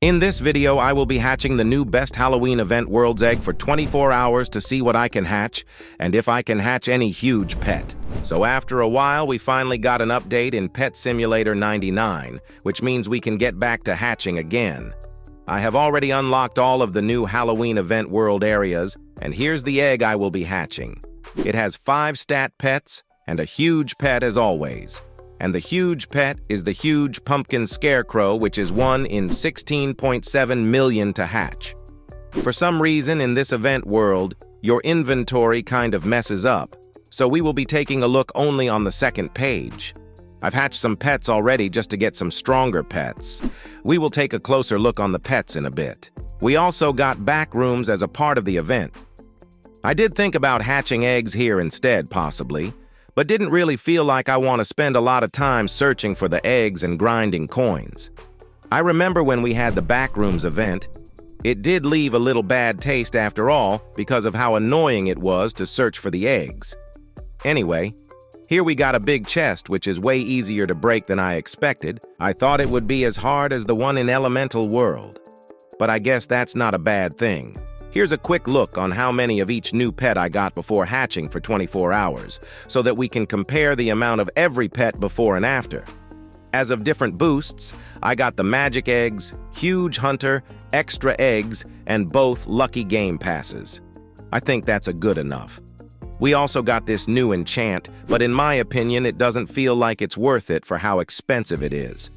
In this video, I will be hatching the new Best Halloween Event World's Egg for 24 hours to see what I can hatch, and if I can hatch any huge pet. So after a while, we finally got an update in Pet Simulator 99, which means we can get back to hatching again. I have already unlocked all of the new Halloween Event World areas, and here's the egg I will be hatching. It has 5 stat pets, and a huge pet as always. And the huge pet is the huge pumpkin scarecrow, which is 1 in 16.7 million to hatch. For some reason in this event world, your inventory kind of messes up, so we will be taking a look only on the second page. I've hatched some pets already just to get some stronger pets. We will take a closer look on the pets in a bit. We also got back rooms as a part of the event. I did think about hatching eggs here instead, possibly, but didn't really feel like I want to spend a lot of time searching for the eggs and grinding coins. I remember when we had the Backrooms event, it did leave a little bad taste after all because of how annoying it was to search for the eggs. Anyway, here we got a big chest, which is way easier to break than I expected. I thought it would be as hard as the one in Elemental World, but I guess that's not a bad thing. Here's a quick look on how many of each new pet I got before hatching for 24 hours, so that we can compare the amount of every pet before and after. As of different boosts, I got the Magic Eggs, Huge Hunter, Extra Eggs, and both Lucky Game Passes. I think that's a good enough. We also got this new enchant, but in my opinion, it doesn't feel like it's worth it for how expensive it is.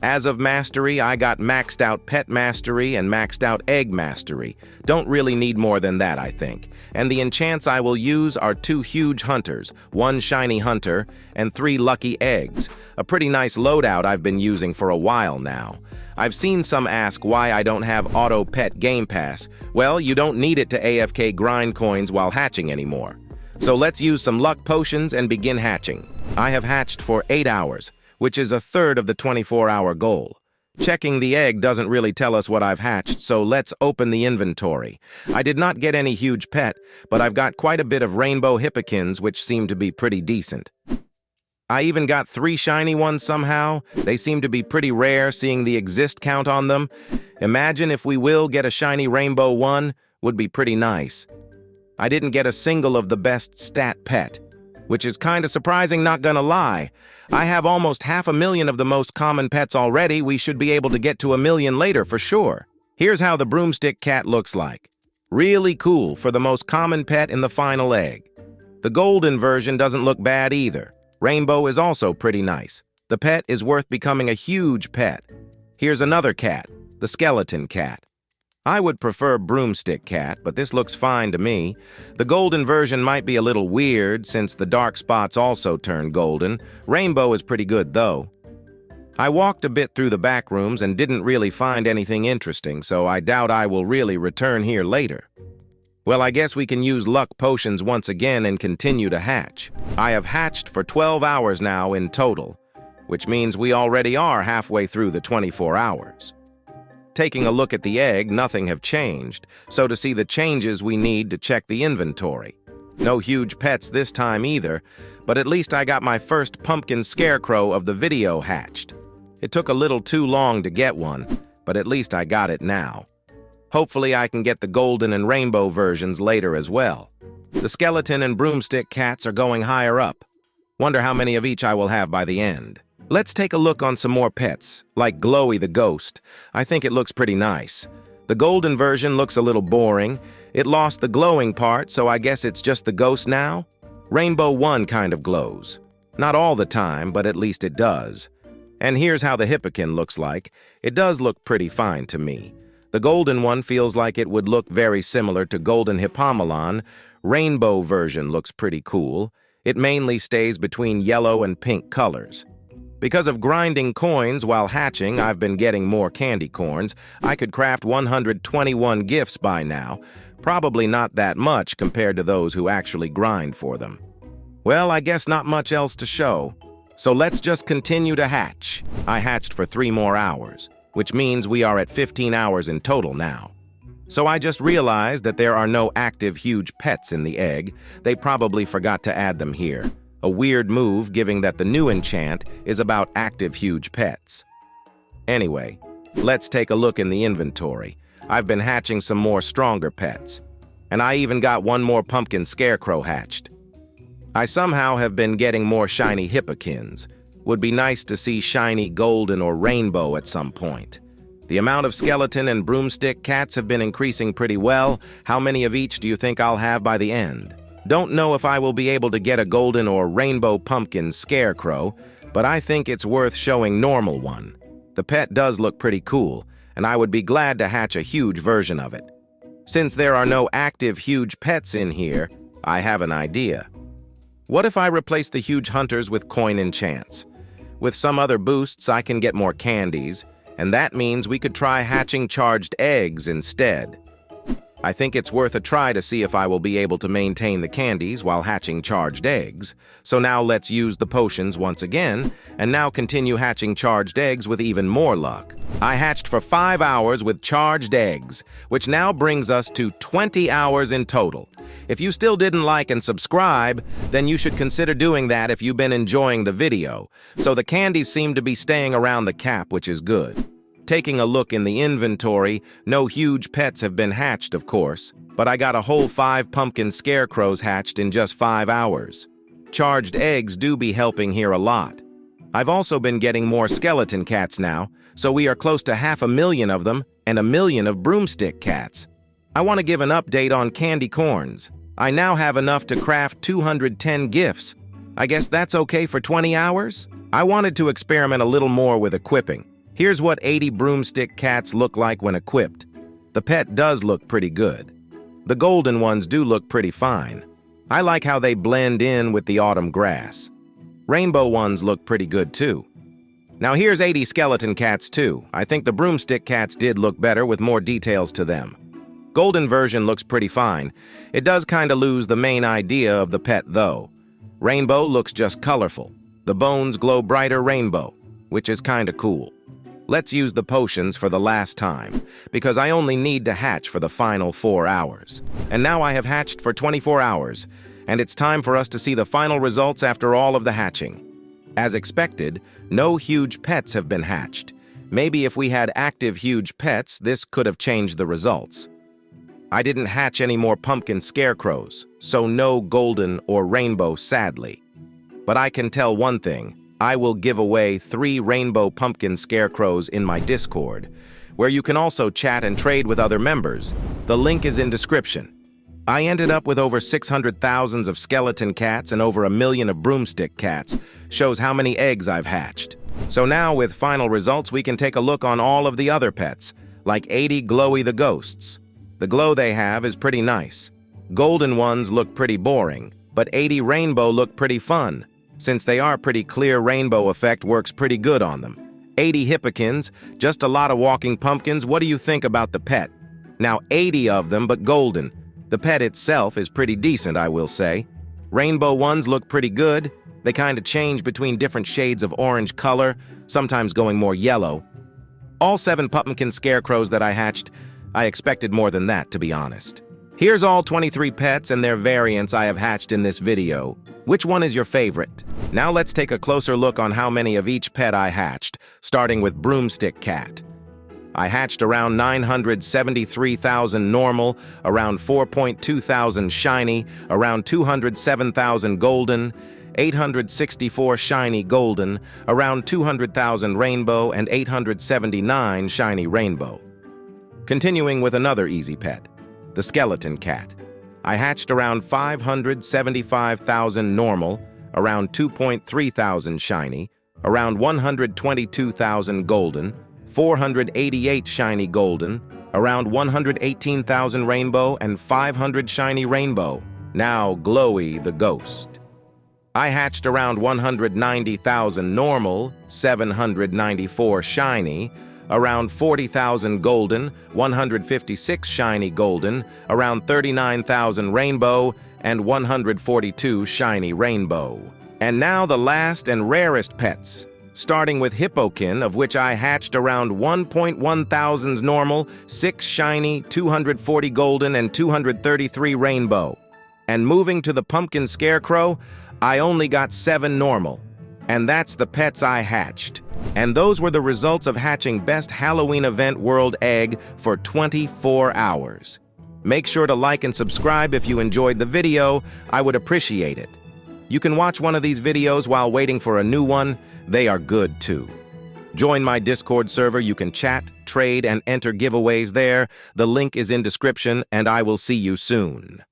As of Mastery, I got maxed out Pet Mastery and maxed out Egg Mastery. Don't really need more than that, I think. And the enchants I will use are 2 Huge Hunters, 1 Shiny Hunter, and 3 Lucky Eggs. A pretty nice loadout I've been using for a while now. I've seen some ask why I don't have Auto Pet Game Pass. Well, you don't need it to AFK grind coins while hatching anymore. So let's use some luck potions and begin hatching. I have hatched for 8 hours. Which is a third of the 24-hour goal. Checking the egg doesn't really tell us what I've hatched, so let's open the inventory. I did not get any huge pet, but I've got quite a bit of rainbow hippikins, which seem to be pretty decent. I even got 3 shiny ones somehow. They seem to be pretty rare, seeing the exist count on them. Imagine if we will get a shiny rainbow one, would be pretty nice. I didn't get a single of the best stat pet, which is kinda surprising, not gonna lie. I have almost 500,000 of the most common pets already. We should be able to get to 1,000,000 later for sure. Here's how the broomstick cat looks like. Really cool for the most common pet in the final egg. The golden version doesn't look bad either. Rainbow is also pretty nice. The pet is worth becoming a huge pet. Here's another cat, the skeleton cat. I would prefer broomstick cat, but this looks fine to me. The golden version might be a little weird since the dark spots also turn golden. Rainbow is pretty good though. I walked a bit through the back rooms and didn't really find anything interesting, so I doubt I will really return here later. Well, I guess we can use luck potions once again and continue to hatch. I have hatched for 12 hours now in total, which means we already are halfway through the 24 hours. Taking a look at the egg, nothing have changed, so to see the changes we need to check the inventory. No huge pets this time either, but at least I got my first pumpkin scarecrow of the video hatched. It took a little too long to get one, but at least I got it now. Hopefully I can get the golden and rainbow versions later as well. The skeleton and broomstick cats are going higher up. Wonder how many of each I will have by the end. Let's take a look on some more pets, like Glowy the Ghost. I think it looks pretty nice. The golden version looks a little boring. It lost the glowing part, so I guess it's just the ghost now? Rainbow one kind of glows. Not all the time, but at least it does. And here's how the hippikin looks like. It does look pretty fine to me. The golden one feels like it would look very similar to Golden Hippomelon. Rainbow version looks pretty cool. It mainly stays between yellow and pink colors. Because of grinding coins while hatching, I've been getting more candy corns. I could craft 121 gifts by now. Probably not that much compared to those who actually grind for them. Well, I guess not much else to show. So let's just continue to hatch. I hatched for 3 more hours, which means we are at 15 hours in total now. So I just realized that there are no active huge pets in the egg. They probably forgot to add them here. A weird move, given that the new enchant is about active huge pets. Anyway, Let's take a look in the inventory. I've been hatching some more stronger pets. And I even got one more pumpkin scarecrow hatched. I somehow have been getting more shiny hippokins. Would be nice to see shiny golden or rainbow at some point. The amount of skeleton and broomstick cats have been increasing pretty well. How many of each do you think I'll have by the end? Don't know if I will be able to get a golden or rainbow pumpkin scarecrow, but I think it's worth showing normal one. The pet does look pretty cool, and I would be glad to hatch a huge version of it. Since there are no active huge pets in here, I have an idea. What if I replace the huge hunters with coin enchants? With some other boosts, I can get more candies, and that means we could try hatching charged eggs instead. I think it's worth a try to see if I will be able to maintain the candies while hatching charged eggs. So now let's use the potions once again, and now continue hatching charged eggs with even more luck. I hatched for 5 hours with charged eggs, which now brings us to 20 hours in total. If you still didn't like and subscribe, then you should consider doing that if you've been enjoying the video. So the candies seem to be staying around the cap, which is good. Taking a look in the inventory, no huge pets have been hatched, of course, but I got a whole 5 pumpkin scarecrows hatched in just 5 hours. Charged eggs do be helping here a lot. I've also been getting more skeleton cats now, so we are close to 500,000 of them and 1,000,000 of broomstick cats. I want to give an update on candy corns. I now have enough to craft 210 gifts. I guess that's okay for 20 hours? I wanted to experiment a little more with equipping. Here's what 80 broomstick cats look like when equipped. The pet does look pretty good. The golden ones do look pretty fine. I like how they blend in with the autumn grass. Rainbow ones look pretty good too. Now here's 80 skeleton cats too. I think the broomstick cats did look better with more details to them. Golden version looks pretty fine. It does kinda lose the main idea of the pet though. Rainbow looks just colorful. The bones glow brighter rainbow, which is kinda cool. Let's use the potions for the last time, because I only need to hatch for the final 4 hours. And now I have hatched for 24 hours, and it's time for us to see the final results after all of the hatching. As expected, no huge pets have been hatched. Maybe if we had active huge pets, this could have changed the results. I didn't hatch any more pumpkin scarecrows, so no golden or rainbow, sadly. But I can tell one thing. I will give away 3 rainbow pumpkin scarecrows in my Discord, where you can also chat and trade with other members. The link is in description. I ended up with over 600,000 of skeleton cats and over 1,000,000 of broomstick cats. Shows how many eggs I've hatched. So now with final results, we can take a look on all of the other pets, like 80 Glowy the Ghosts. The glow they have is pretty nice. Golden ones look pretty boring, but 80 Rainbow look pretty fun. Since they are pretty clear, rainbow effect works pretty good on them. 80 hippokins, just a lot of walking pumpkins. What do you think about the pet? Now 80 of them, but golden. The pet itself is pretty decent, I will say. Rainbow ones look pretty good. They kind of change between different shades of orange color, sometimes going more yellow. All 7 pumpkin scarecrows that I hatched, I expected more than that, to be honest. Here's all 23 pets and their variants I have hatched in this video. Which one is your favorite? Now let's take a closer look on how many of each pet I hatched, starting with broomstick cat. I hatched around 973,000 normal, around 4,200 shiny, around 207,000 golden, 864 shiny golden, around 200,000 rainbow, and 879 shiny rainbow. Continuing with another easy pet, the skeleton cat. I hatched around 575,000 normal, around 2,300 shiny, around 122,000 golden, 488 shiny golden, around 118,000 rainbow, and 500 shiny rainbow. Now Glowy the Ghost. I hatched around 190,000 normal, 794 shiny, around 40,000 golden, 156 shiny golden, around 39,000 rainbow, and 142 shiny rainbow. And now the last and rarest pets, starting with hippokin, of which I hatched around 1,100 normal, 6 shiny, 240 golden, and 233 rainbow. And moving to the pumpkin scarecrow, I only got 7 normal. And that's the pets I hatched. And those were the results of hatching Best Halloween Event World Egg for 24 hours. Make sure to like and subscribe if you enjoyed the video. I would appreciate it. You can watch one of these videos while waiting for a new one. They are good too. Join my Discord server. You can chat, trade, and enter giveaways there. The link is in description, and I will see you soon.